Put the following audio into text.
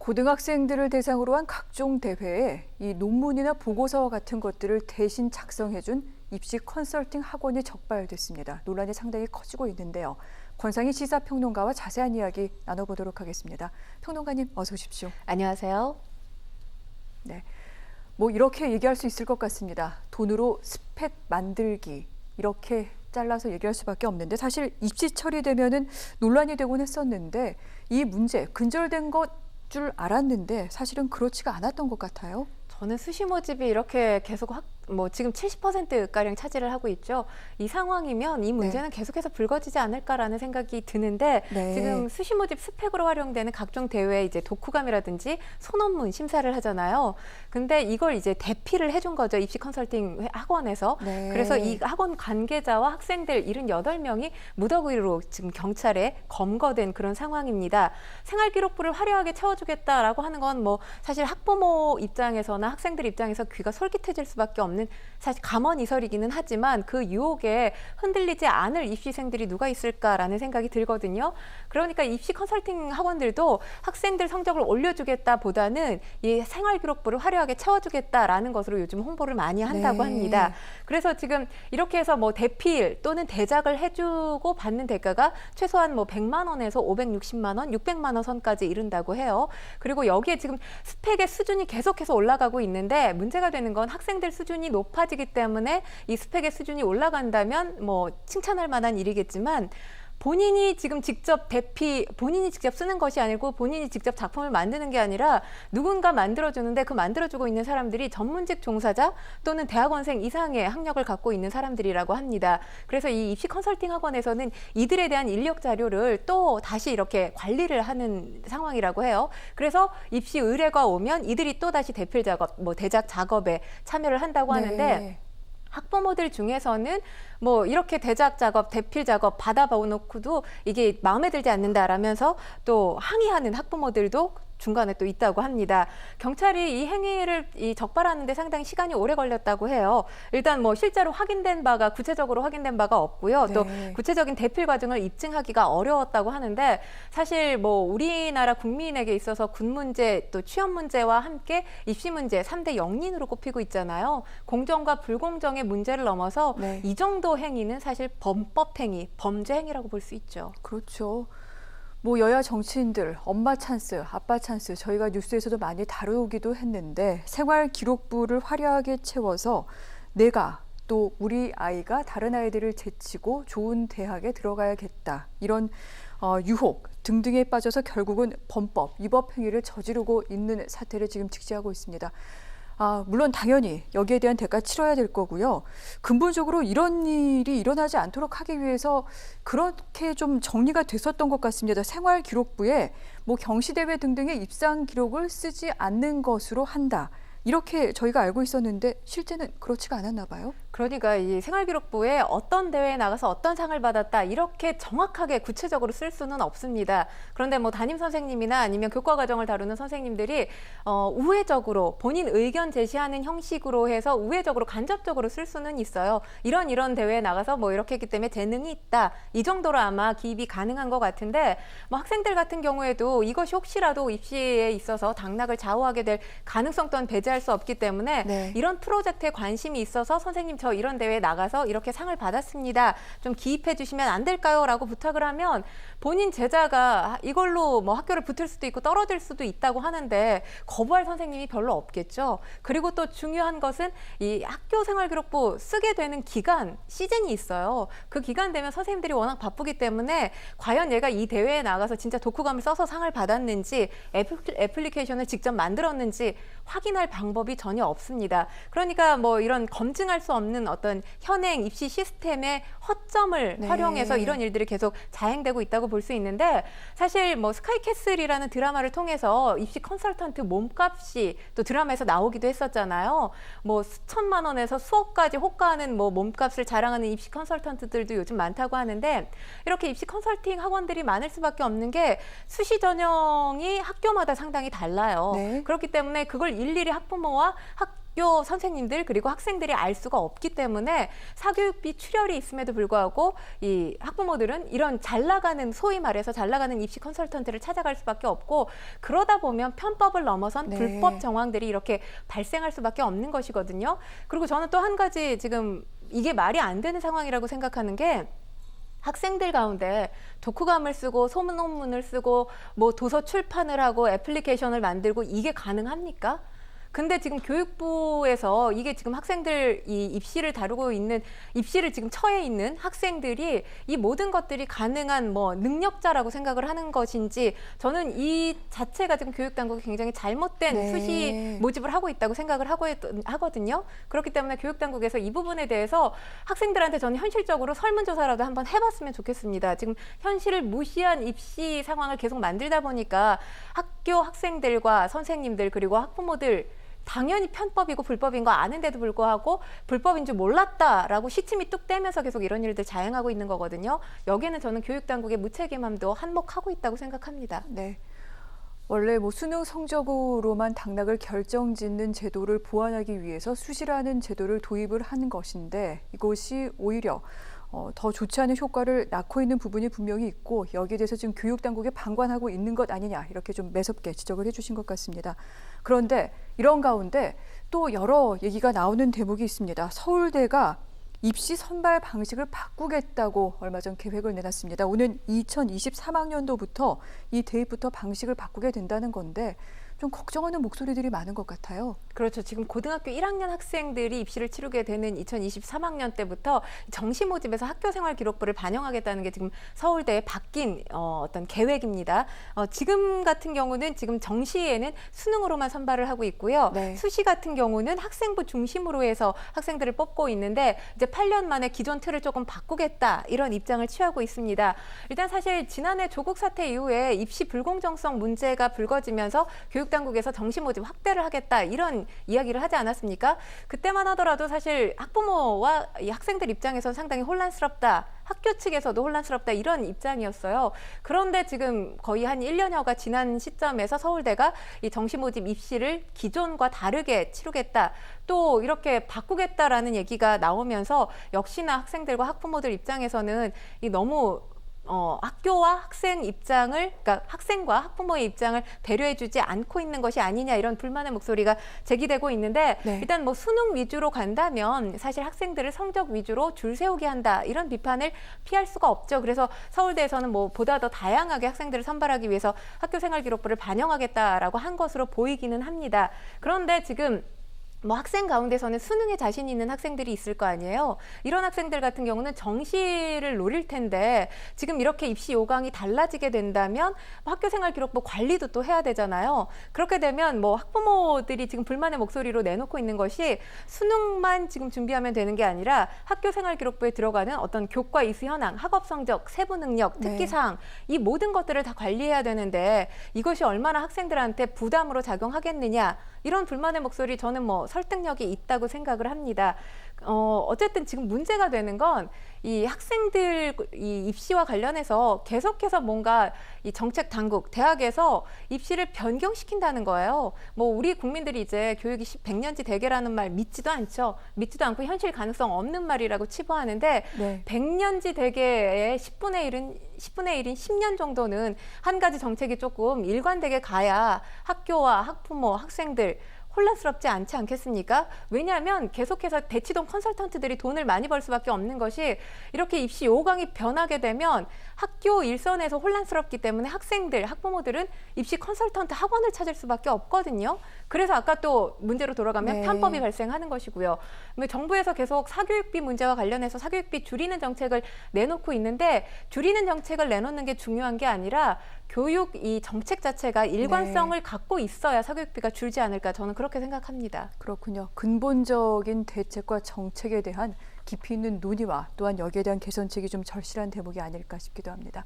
고등학생들을 대상으로 한 각종 대회에 이 논문이나 보고서 같은 것들을 대신 작성해준 입시 컨설팅 학원이 적발됐습니다. 논란이 상당히 커지고 있는데요. 권상희 시사평론가와 자세한 이야기 나눠보도록 하겠습니다. 평론가님 어서 오십시오. 안녕하세요. 네, 뭐 이렇게 얘기할 수 있을 것 같습니다. 돈으로 스펙 만들기 이렇게 잘라서 얘기할 수밖에 없는데 사실 입시 처리되면은 논란이 되곤 했었는데 이 문제 근절된 것 줄 알았는데 사실은 그렇지가 않았던 것 같아요. 저는 수시 모집이 이렇게 계속 지금 70%가량 차지를 하고 있죠. 이 상황이면 이 문제는 계속해서 불거지지 않을까라는 생각이 드는데 지금 수시 모집 스펙으로 활용되는 각종 대회 이제 독후감이라든지 소논문 심사를 하잖아요. 근데 이걸 이제 대피를 해준 거죠. 입시 컨설팅 학원에서. 그래서 이 학원 관계자와 학생들 78명이 무더기로 지금 경찰에 검거된 그런 상황입니다. 생활기록부를 화려하게 채워주겠다라고 하는 건 뭐 사실 학부모 입장에서나 학생들 입장에서 귀가 솔깃해질 수밖에 없는 사실 감언이설이기는 하지만 그 유혹에 흔들리지 않을 입시생들이 누가 있을까라는 생각이 들거든요. 그러니까 입시 컨설팅 학원들도 학생들 성적을 올려주겠다 보다는 이 생활기록부를 화려하게 채워주겠다라는 것으로 요즘 홍보를 많이 한다고 합니다. 그래서 지금 이렇게 해서 뭐 대필 또는 대작을 해주고 받는 대가가 최소한 뭐 100만 원에서 560만 원, 600만 원 선까지 이른다고 해요. 그리고 여기에 지금 스펙의 수준이 계속해서 올라가고 있는데 문제가 되는 건 학생들 수준이 높아지기 때문에 이 스펙의 수준이 올라간다면 뭐 칭찬할 만한 일이겠지만 본인이 지금 직접 본인이 직접 쓰는 것이 아니고 본인이 직접 작품을 만드는 게 아니라 누군가 만들어주는데 그 만들어주고 있는 사람들이 전문직 종사자 또는 대학원생 이상의 학력을 갖고 있는 사람들이라고 합니다. 그래서 이 입시 컨설팅 학원에서는 이들에 대한 인력 자료를 또 다시 이렇게 관리를 하는 상황이라고 해요. 그래서 입시 의뢰가 오면 이들이 또 다시 대필 작업, 뭐 대작 작업에 참여를 한다고 하는데 학부모들 중에서는 뭐 이렇게 대작 작업, 대필 작업 받아놓고도 이게 마음에 들지 않는다라면서 또 항의하는 학부모들도 중간에 또 있다고 합니다. 경찰이 이 행위를 적발하는데 상당히 시간이 오래 걸렸다고 해요. 일단 뭐 실제로 구체적으로 확인된 바가 없고요. 또 구체적인 대필 과정을 입증하기가 어려웠다고 하는데 사실 뭐 우리나라 국민에게 있어서 군 문제 또 취업 문제와 함께 입시 문제 3대 영린으로 꼽히고 있잖아요. 공정과 불공정의 문제를 넘어서 이 정도 행위는 사실 범법 행위, 범죄 행위라고 볼 수 있죠. 그렇죠. 뭐 여야 정치인들 엄마 찬스, 아빠 찬스 저희가 뉴스에서도 많이 다루기도 했는데 생활 기록부를 화려하게 채워서 내가 또 우리 아이가 다른 아이들을 제치고 좋은 대학에 들어가야겠다 이런 유혹 등등에 빠져서 결국은 범법, 위법 행위를 저지르고 있는 사태를 지금 직시하고 있습니다. 물론 당연히 여기에 대한 대가 치러야 될 거고요. 근본적으로 이런 일이 일어나지 않도록 하기 위해서 그렇게 좀 정리가 됐었던 것 같습니다. 생활 기록부에 뭐 경시대회 등등의 입상 기록을 쓰지 않는 것으로 한다. 이렇게 저희가 알고 있었는데 실제는 그렇지가 않았나 봐요. 그러니까 이 생활기록부에 어떤 대회에 나가서 어떤 상을 받았다 이렇게 정확하게 구체적으로 쓸 수는 없습니다. 그런데 뭐 담임 선생님이나 아니면 교과 과정을 다루는 선생님들이 우회적으로 본인 의견 제시하는 형식으로 해서 우회적으로 간접적으로 쓸 수는 있어요. 이런 대회에 나가서 뭐 이렇게 했기 때문에 재능이 있다. 이 정도로 아마 기입이 가능한 것 같은데 뭐 학생들 같은 경우에도 이것이 혹시라도 입시에 있어서 당락을 좌우하게 될 가능성 또한 배제할 수 없기 때문에 이런 프로젝트에 관심이 있어서 선생님 저 이런 대회에 나가서 이렇게 상을 받았습니다. 좀 기입해 주시면 안 될까요? 라고 부탁을 하면 본인 제자가 이걸로 뭐 학교를 붙을 수도 있고 떨어질 수도 있다고 하는데 거부할 선생님이 별로 없겠죠. 그리고 또 중요한 것은 이 학교 생활기록부 쓰게 되는 기간, 시즌이 있어요. 그 기간 되면 선생님들이 워낙 바쁘기 때문에 과연 얘가 이 대회에 나가서 진짜 독후감을 써서 상을 받았는지 애플리케이션을 직접 만들었는지 확인할 방법이 전혀 없습니다. 그러니까 뭐 이런 검증할 수 없는 어떤 현행 입시 시스템의 허점을 활용해서 이런 일들이 계속 자행되고 있다고 볼 수 있는데 사실 뭐 스카이캐슬이라는 드라마를 통해서 입시 컨설턴트 몸값이 또 드라마에서 나오기도 했었잖아요. 뭐 수천만 원에서 수억까지 호가하는 뭐 몸값을 자랑하는 입시 컨설턴트들도 요즘 많다고 하는데 이렇게 입시 컨설팅 학원들이 많을 수밖에 없는 게 수시 전형이 학교마다 상당히 달라요. 그렇기 때문에 그걸 일일이 학부모와 학교 선생님들 그리고 학생들이 알 수가 없기 때문에 사교육비 출혈이 있음에도 불구하고 이 학부모들은 이런 잘 나가는, 소위 말해서 잘 나가는 입시 컨설턴트를 찾아갈 수밖에 없고, 그러다 보면 편법을 넘어선 네. 불법 정황들이 이렇게 발생할 수밖에 없는 것이거든요. 그리고 저는 또 한 가지 지금 이게 말이 안 되는 상황이라고 생각하는 게, 학생들 가운데 독후감을 쓰고 소문문을 쓰고 뭐 도서 출판을 하고 애플리케이션을 만들고 이게 가능합니까? 근데 지금 교육부에서 이게 지금 학생들 이 입시를 다루고 있는, 입시를 지금 처해 있는 학생들이 이 모든 것들이 가능한 뭐 능력자라고 생각을 하는 것인지, 저는 이 자체가 지금 교육당국이 굉장히 잘못된 네. 수시 모집을 하고 있다고 생각을 하거든요. 그렇기 때문에 교육당국에서 이 부분에 대해서 학생들한테 저는 현실적으로 설문조사라도 한번 해봤으면 좋겠습니다. 지금 현실을 무시한 입시 상황을 계속 만들다 보니까 학교 학생들과 선생님들 그리고 학부모들 당연히 편법이고 불법인 거 아는데도 불구하고 불법인 줄 몰랐다라고 시침이 뚝 떼면서 계속 이런 일들 자행하고 있는 거거든요. 여기에는 저는 교육당국의 무책임함도 한몫하고 있다고 생각합니다. 네. 원래 뭐 수능 성적으로만 당락을 결정짓는 제도를 보완하기 위해서 수시라는 제도를 도입을 하는 것인데, 이것이 오히려 더 좋지 않은 효과를 낳고 있는 부분이 분명히 있고, 여기에 대해서 지금 교육당국이 방관하고 있는 것 아니냐, 이렇게 좀 매섭게 지적을 해주신 것 같습니다. 그런데 이런 가운데 또 여러 얘기가 나오는 대목이 있습니다. 서울대가 입시 선발 방식을 바꾸겠다고 얼마 전 계획을 내놨습니다. 오는 2023학년도부터 이 대입부터 방식을 바꾸게 된다는 건데, 좀 걱정하는 목소리들이 많은 것 같아요. 그렇죠. 지금 고등학교 1학년 학생들이 입시를 치르게 되는 2023학년 때부터 정시 모집에서 학교생활 기록부를 반영하겠다는 게 지금 서울대에 바뀐 어떤 계획입니다. 지금 같은 경우는 지금 정시에는 수능으로만 선발을 하고 있고요. 네. 수시 같은 경우는 학생부 중심으로 해서 학생들을 뽑고 있는데, 이제 8년 만에 기존 틀을 조금 바꾸겠다, 이런 입장을 취하고 있습니다. 일단 사실 지난해 조국 사태 이후에 입시 불공정성 문제가 불거지면서 교육당국에서 정시 모집 확대를 하겠다, 이런 이야기를 하지 않았습니까? 그때만 하더라도 사실 학부모와 이 학생들 입장에서 상당히 혼란스럽다, 학교 측에서도 혼란스럽다, 이런 입장이었어요. 그런데 지금 거의 한 1년여가 지난 시점에서 서울대가 이 정시 모집 입시를 기존과 다르게 치르겠다, 또 이렇게 바꾸겠다라는 얘기가 나오면서 역시나 학생들과 학부모들 입장에서는 이 너무 학교와 학생 입장을, 그러니까 학생과 학부모의 입장을 배려해주지 않고 있는 것이 아니냐, 이런 불만의 목소리가 제기되고 있는데, 네. 일단 뭐 수능 위주로 간다면 사실 학생들을 성적 위주로 줄 세우게 한다, 이런 비판을 피할 수가 없죠. 그래서 서울대에서는 뭐 보다 더 다양하게 학생들을 선발하기 위해서 학교생활기록부를 반영하겠다라고 한 것으로 보이기는 합니다. 그런데 지금 뭐 학생 가운데서는 수능에 자신 있는 학생들이 있을 거 아니에요. 이런 학생들 같은 경우는 정시를 노릴 텐데, 지금 이렇게 입시 요강이 달라지게 된다면 학교생활기록부 관리도 또 해야 되잖아요. 그렇게 되면 뭐 학부모들이 지금 불만의 목소리로 내놓고 있는 것이, 수능만 지금 준비하면 되는 게 아니라 학교생활기록부에 들어가는 어떤 교과 이수 현황, 학업 성적, 세부 능력, 특기사항, 이 모든 것들을 다 관리해야 되는데 이것이 얼마나 학생들한테 부담으로 작용하겠느냐, 이런 불만의 목소리 저는 뭐 설득력이 있다고 생각을 합니다. 어쨌든 지금 문제가 되는 건 이 학생들 이 입시와 관련해서 계속해서 뭔가 이 정책 당국, 대학에서 입시를 변경시킨다는 거예요. 뭐 우리 국민들이 이제 교육이 100년지 대계라는 말 믿지도 않죠. 믿지도 않고 현실 가능성 없는 말이라고 치부하는데, 네. 100년지 대계의 10분의 1인 10년 정도는 한 가지 정책이 조금 일관되게 가야 학교와 학부모, 학생들 혼란스럽지 않지 않겠습니까? 왜냐하면 계속해서 대치동 컨설턴트들이 돈을 많이 벌 수밖에 없는 것이, 이렇게 입시 요강이 변하게 되면 학교 일선에서 혼란스럽기 때문에 학생들, 학부모들은 입시 컨설턴트 학원을 찾을 수밖에 없거든요. 그래서 아까 또 문제로 돌아가면 네. 편법이 발생하는 것이고요. 정부에서 계속 사교육비 문제와 관련해서 사교육비 줄이는 정책을 내놓고 있는데, 줄이는 정책을 내놓는 게 중요한 게 아니라 교육 이 정책 자체가 일관성을 갖고 있어야 사교육비가 줄지 않을까, 저는 그렇게 생각합니다. 그렇군요. 근본적인 대책과 정책에 대한 깊이 있는 논의와 또한 여기에 대한 개선책이 좀 절실한 대목이 아닐까 싶기도 합니다.